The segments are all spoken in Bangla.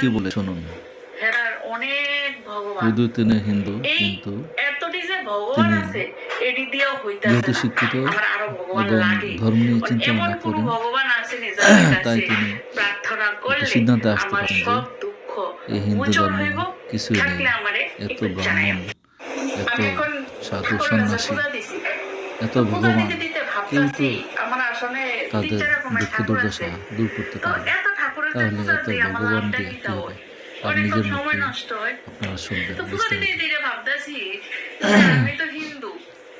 কি বলে শুনুন। হেরার অনেক ভগবান যদিও তিনি হিন্দু, এই কিন্তু এতটি যে ভগবান তিনি আছে এটি দিয়েও হইতাছে যেহেতু না। শিক্ষিত আমার আরো ভগবান এবং লাগে। ধর্ম নিয়ে ওর চিন্তা এমন ভাবনা কোনো করেন, ভগবান আছে যার তাই কাছে তিনি প্রার্থনা একটা করলে সিদ্ধান্তে আসতে আমার পারেন যে সব দুঃখ এই হিন্দু মোচন ধর্মে হইব। কিছুই নেই। থাকলে আমারে এত একটু ব্রাহ্মণ, জানাইও। এত আমি এখন সাধু ঠাকুরের কাছে সন্ন্যাসী, পূজা দিছি। এত তো পূজা ভগবান, দিতে দিতে কেউ তো ভাবতাছি আমার আসলে তিন তাদের চার রকমের দুঃখ ঠাকুর আছে। দুর্দশা দূর করতে তো পারে। এত ঠাকুরের যে তাহলে পূজা এত দিই আমার ভগবান লাভটা দিয়ে কি কি তা হবে? হয়? আর অনেকক্ষণ নিজের সময় মুখে নষ্ট হয়। আপনারা শুনবেন তো পূজা দিতে বিস্তারিত। দিতে ভাবতেছি যে আমি তো হিন্দু,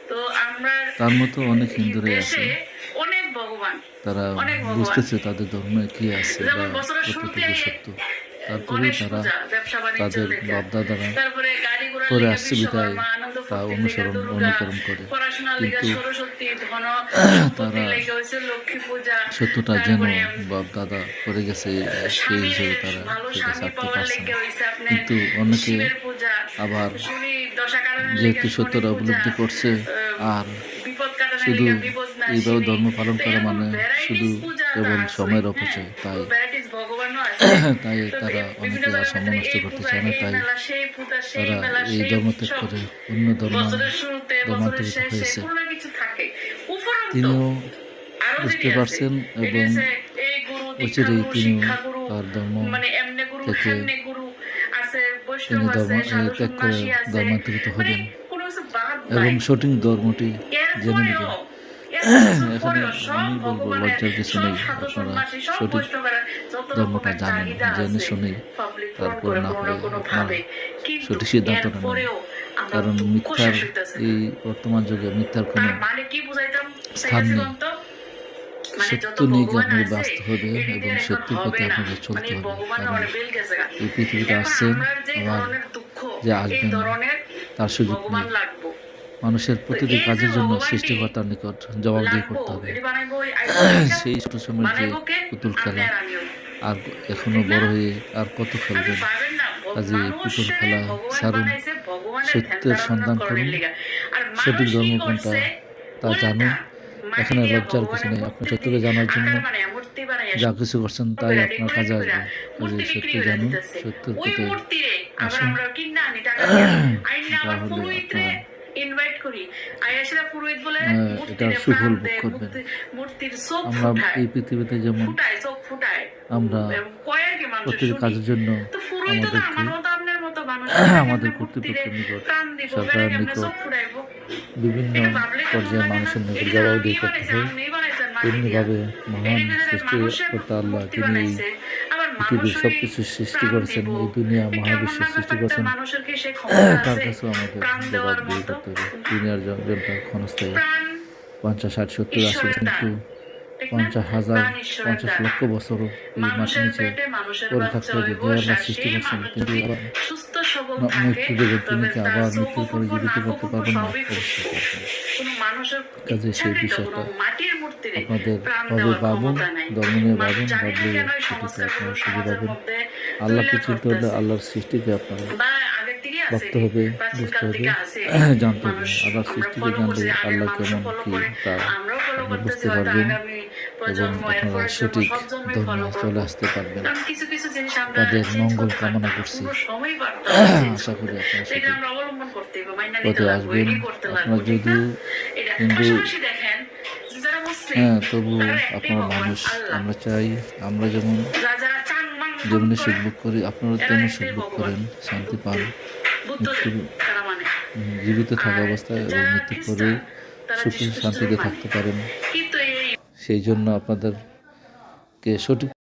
তো আমরা তার মতো অনেক হিন্দুরাই আছে, দেশে অনেক ভগবান, তারা অনেক ভগবান। বুঝতেছে তাদের ধর্মে কি আছে বা যেমন বছরের শুরুতে কতটুকু সত্য। তারপরেও গণেশ তারা পূজা, ব্যবসা বাণিজ্য তাদের লেখা, বাপদাদারা তারপরে গাড়ি ঘোড়ার করে লেখা আসছে বিধায় বিশ্বকর্মা, আনন্দ তা ফুর্তির লেখা দুর্গা, অনুকরণ করে। পড়াশোনার লেখা কিন্তু সরস্বতী, ধন তারা সম্পত্তির লেখা হয়েছে লক্ষ্মী পূজা, সত্যটা যেন তারপরে বাপদাদা করে গেছে সেই স্বামীর হিসেবে তারা ভালো সেটা স্বামী ছাড়তে পাওয়ার পারছে না। লেখা হয়েছে আপনার কিন্তু অনেকে শিবের পূজা, আবার শনি দশা কারণের লেখা যেহেতু শনি সত্যটা পূজা, উপলব্ধি করছে, আর বিপদ কাটানোর শুধু লেখা বিপদ এইভাবে নাশিনী। ধর্ম পালন তো করা এরকম মানে শুধু ভ্যারাইটিস পূজা তো কেবল আছে, সময়ের হ্যাঁ, অপচয়। তো তাই ভ্যারাইটিস ভগবানও আছে। তাই তো তারা বিভিন্ন অনেকে আর জায়গার সময় ভিতরে নষ্ট এই করতে পূজা, চায় না। এই তাই মেলা, সেই পূজা, সেই তারা মেলা, এই সেই ধর্মত্যাগ উৎসব। করে অন্য বছরের শুরুতে, বছরের ধর্মান্তরিত শেষে হয়েছে। কোনো না কিছু থাকে। উপরন্তু তিনিও আরো বুঝতে যেটি আছে, পারছেন এটি এবং হচ্ছে এই গুরু, দীক্ষা অচিরেই গুরু, তিনিও শিক্ষা গুরু, তার ধর্ম মানে এমনে গুরু, থেকে হেমনে গুরু আছে, বৈষ্ণব তিনি আছে, সাধু ত্যাগ করে সন্ন্যাসী আছে, ধর্মান্তরিত মানে হবেন কোনো কিছু বাদ এবং নাই। সঠিক ধর্মটি জেনে এরপরেও নেবেন। এত কিছুর এখানে পরেও সব আমি বলবো, ভগবানের, লজ্জার কিছু সব নেই। সাধু আপনারা সন্ন্যাসী, সব সঠিক বৈষ্ণবের যত ধর্মটা রকমের জানেন, চাহিদা জেনে আছে শুনেই পাবলিক পূরণ তারপর করে না কোনো না হয় কোনো আপনারা ভাবে। কিন্তু সঠিক সিদ্ধান্তটা নেন। এরপরেও আমরা কারণ দুঃখ মিথ্যার, শেষ হইতেছে না। এই বর্তমান যুগে মিথ্যার কোনো তার মানে কি বুঝাইতাম স্থান চাইতেছিলাম নেই। তো? মানে যত সত্য নিয়ে ভগবান আপনাকে আছে বাঁচতে হবে এটি এবং দিয়ে এখন সত্যের পথে হবে না। আপনাকে মানে চলতে এই হবে। ভগবান কারণ মানে বেল গেছে গা। এই পৃথিবীতে এখন আসছেন, আমরা যে আবার ধরনের দুঃখ, যে এই আসবেন ধরনের তার সুযোগ ভগবান নেই। লাগবো। মানুষের তো প্রতিটি এই যে কাজের জন্য ভগবানটি সৃষ্টিকর্তার নিকট জবাবদিহি লাগবো, করতে হবে। এটি বানাইবো ওই আইফোন থেকে, সেই ছোট সময়ের যে বানাইবো কে? পুতুল আপনি খেলা, আর আমিও, আর এখনো ঠিক না? বড় হয়ে আর কত আপনি খেলবেন? পারবেন না। কাজে পুতুল মানুষের খেলা ভগবান ছাড়ুন, বানাইছে ভগবানের ধ্যান সত্যের ধারণা সন্ধান করণের করুন। লিগা। আর সঠিক মানুষ কি ধর্ম কোনটা করছে? তা উল্টা জানুন। মাটি এখানে দিয়া লজ্জার কিছু ভগবানের নেই। আপনি মূর্তি সত্যকে দিয়ে জানার জন্য আকার বানাইয়া মূর্তি বানাইয়া যা কিছু করছেন তাই করে আপনার ডেকোরেট কাজে করে আসবে। কাজে মূর্তি সত্য বিক্রি করে জানুন, দিতেছে। সত্যের ওই পথে মূর্তিরে আবার আসুন। আমরা কিনা আনি টাকা দিয়া, আইনা আবার তাহলে পুরোহিতরে আপনারা ইনভাইট করি। আয়াসিরা পুরোহিত বলে এটার মূর্তিরে প্রাণ সুফল ভোগ দেয়, করবেন। মূর্তির চোখ আমরা ফুটায়, এই পৃথিবীতে যেমন ফুটায় চোখ ফুটায়, আমরা কয় আর কি মানুষের প্রতিটি শুনি। কাজের জন্য তো পুরোহিত তো আমাদেরকে আমার মতো আপনার মতো মানুষ, বেটা আমাদের কেমনে মূর্তিরে কর্তৃপক্ষের নিকট, প্রাণ দিব, বেটা সরকারের কেমনে নিকট, চোখ ফুটাইবো? বিভিন্ন এটা ভাবলে কেমন পর্যায়ের লাগে না? মানুষের নিকট এটি যে জবাবদিহি ই করতে বানাইছে, হয়। আপনি বানাইছেন মাটি দিয়া, তেমনিভাবে মহান এটির ভিতরে মানুষের সৃষ্টিকর্তা আল্লাহ, মূর্তি তিনি এই বানাইছে, আবার পৃথিবীর মানুষই সবকিছু সৃষ্টি প্রাণ করেছেন, দিব। এই দুনিয়া এ কেমন মহাবিশ্ব না সৃষ্টি ব্যাপারটা? করেছেন। মানুষের কি সে ক্ষমতা তার আছে কাছেও আমাদের প্রাণ দেওয়ার জবাবদিহি মতো? করতে হবে। তিনি আর জনটা ক্ষণস্থায়ী প্রাণ 50, 60, 70, 80, ঈশ্বরের দান, কিন্তু ঠিক না? 50,000, প্রাণ ঈশ্বরের 50 দান। লক্ষ বছরও এই মাটির মানুষের নিচে পেটে মানুষের পড়ে বাচ্চা থাকতে হবে। হইব, যে আল্লাহ সৃষ্টি সেই করছেন মানুষ তিনি যদি আবার সুস্থ সবল থাকে মৃত্যু দেবেন, তিনি তবে কি তার আবার চোখও মৃত্যুর পরে ফুটবো, জীবিত নাকও করতে ফুটবো, পারবেন না? সবই ফুটবো। অবশ্যই পারবেন। কোনো মানুষের কাজে সেই ইচ্ছাকৃত কোনো বিষয়টা মাটির মূর্তিরে আপনাদের প্রাণ ভাবে দেওয়ার ভাবুন, ক্ষমতা নাই। ধর্ম নিয়ে মানুষ ভাবুন, জানি না ভাবলে কেন এই সেটিতে সংস্কারগুলো আপনারা খুঁজে সমাজের পাবেন। মধ্যে আল্লাহকে তুইলা চিনতে হলে ধরতেছে, আল্লাহর সৃষ্টিকে আপনারা বা আগের থেকে আছে ভাবতে এটি, হবে, বুঝতে প্রাচীনকাল হবে, থেকে আছে এটি। জানতে হবে। মানুষ আল্লাহর আমরা সৃষ্টিকে ফলো জানলে করছি, আগের আল্লাহ মানুষও কেমন ফলো কি করে, তা আমরাও ফলো আপনি করতেছি, বুঝতে হয়তো পারবেন আগামী এবং প্রজন্ম এর আপনারা পরের জন্য সঠিক সব জন্মই ধর্মে ফলো চলে করবো। আসতে পারবেন। কারণ কিছু কিছু জিনিস আমরা তাদের চেঞ্জ মঙ্গল করতে কামনা পারতাম না, করছি। পুরো সময় পারতাম না চেঞ্জ আশা করতে। করি আপনারা তো এটা সঠিক আমরা অবলম্বন করতে হবে, মাইনা নিতে পথে লাগবো, আসবেন। এটি করতে লাগবো, আপনারা ঠিক না? যদিও এটা হিন্দু, পাশাপাশি দেখেন যে যারা মুসলিম তবু তারা একটাই আপনারা ভগবান মানুষ। আল্লাহ। আমরা চাই আমরা যেমন যারা চাং মাং হাম জীবনে করে সুখ ভোগ করি, আপনারা এরা তেমন সুখ একটাই ভোগ ভগবান, করেন, শান্তি বুদ্ধ, পান। বুদ্ধদেব মৃত্যুর তারা মানে। জীবিত থাকা আর অবস্থায় এবং যারা মৃত্যুর পরেও খ্রিস্টান তারা সুখে যীশু খ্রিস্টরে শান্তিতে মানে। থাকতে পারেন। কিন্তু এই সেই জন্য আপনাদেরকে সঠিক